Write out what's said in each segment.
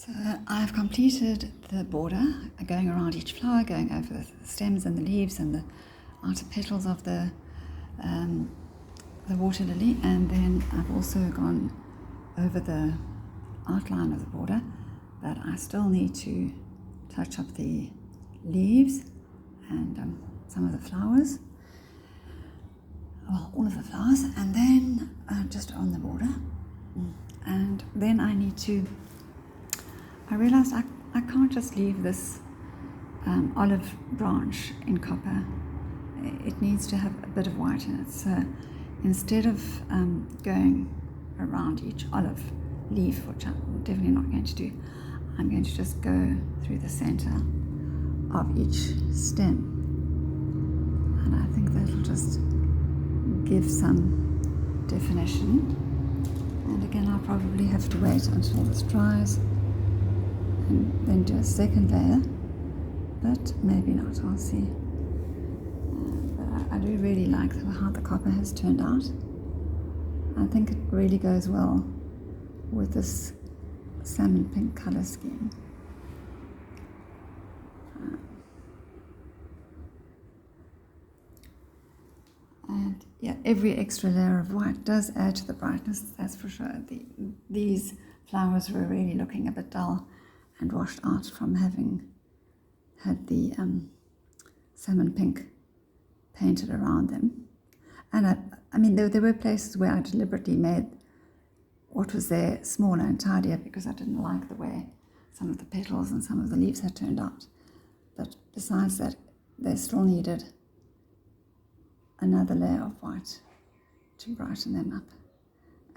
So I've completed the border, going around each flower, going over the stems and the leaves and the outer petals of the water lily, and then I've also gone over the outline of the border, but I still need to touch up the leaves and some of the flowers, well, all of the flowers, and then just on the border. And then I realized I can't just leave this olive branch in copper. It needs to have a bit of white in it. So instead of going around each olive leaf, which I'm definitely not going to do, I'm going to just go through the center of each stem. And I think that'll just give some definition. And again, I'll probably have to wait until this dries and then do a second layer, but maybe not, I'll see. But I do really like how the copper has turned out. I think it really goes well with this salmon pink color scheme. And yeah, every extra layer of white does add to the brightness, that's for sure. These flowers were really looking a bit dull and washed out from having had the salmon pink painted around them. And I mean, there were places where I deliberately made what was there smaller and tidier because I didn't like the way some of the petals and some of the leaves had turned out. But besides that, they still needed another layer of white to brighten them up.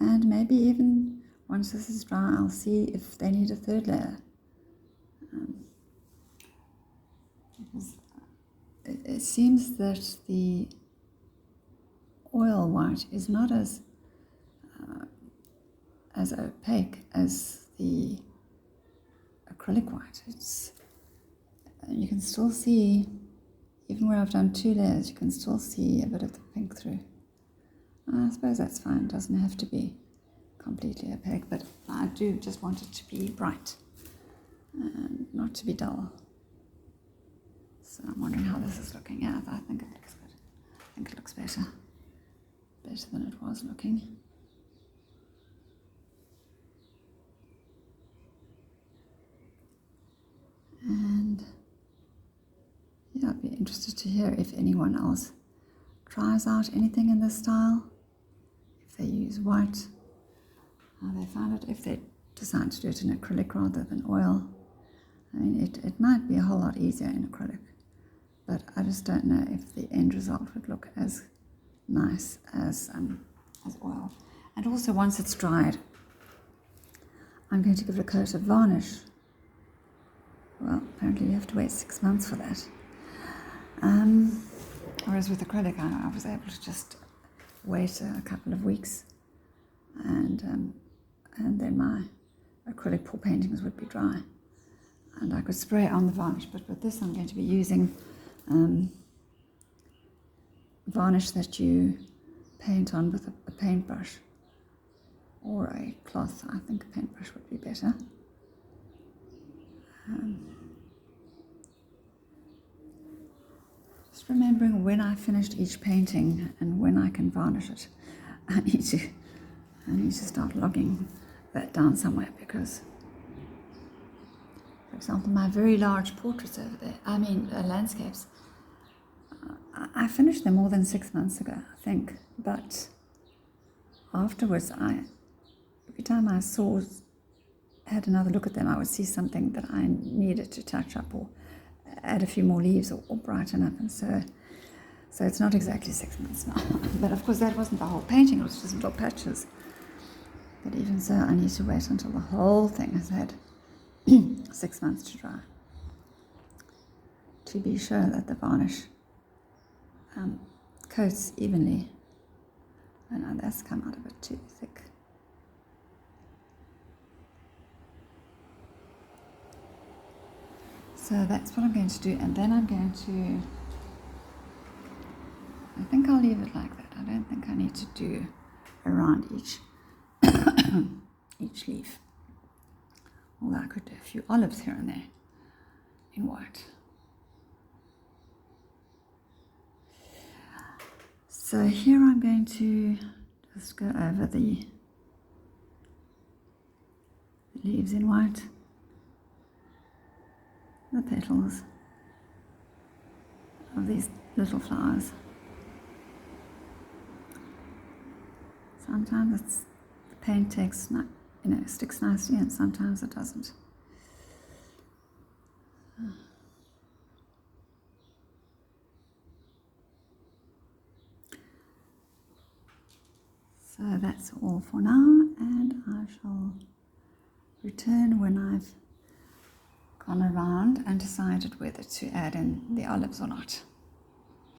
And maybe even once this is dry, I'll see if they need a third layer. Because it seems that the oil white is not as opaque as the acrylic white. You can still see, even where I've done 2 layers, you can still see a bit of the pink through. I suppose that's fine, it doesn't have to be completely opaque, but I do just want it to be bright and not to be dull. So I'm wondering how this is looking. Yeah, I think it looks good. I think it looks better than it was looking. And yeah, I'd be interested to hear if anyone else tries out anything in this style, if they use white, how they find it, if they decide to do it in acrylic rather than oil. I mean, it might be a whole lot easier in acrylic, but I just don't know if the end result would look as nice as oil. And also, once it's dried, I'm going to give it a coat of varnish. Well, apparently you have to wait 6 months for that. Whereas with acrylic, I was able to just wait a couple of weeks, and then my acrylic pour paintings would be dry, and I could spray on the varnish. But with this, I'm going to be using varnish that you paint on with a paintbrush or a cloth. I think a paintbrush would be better. Just remembering when I finished each painting and when I can varnish it. I need to start logging that down somewhere, because, for example, my very large portraits over there, landscapes, I finished them more than 6 months ago, I think, but afterwards, every time I had another look at them, I would see something that I needed to touch up or add a few more leaves or brighten up, and so it's not exactly 6 months now. But of course, that wasn't the whole painting, it was just little patches. But even so, I need to wait until the whole thing has had 6 months to dry to be sure that the varnish coats evenly. And now that's come out a bit too thick. So that's what I'm going to do, and then I think I'll leave it like that. I don't think I need to do around each leaf. Although I could do a few olives here and there in white. So here I'm going to just go over the leaves in white, the petals of these little flowers. Sometimes the paint sticks nicely, and sometimes it doesn't. So that's all for now, and I shall return when I've gone around and decided whether to add in the olives or not.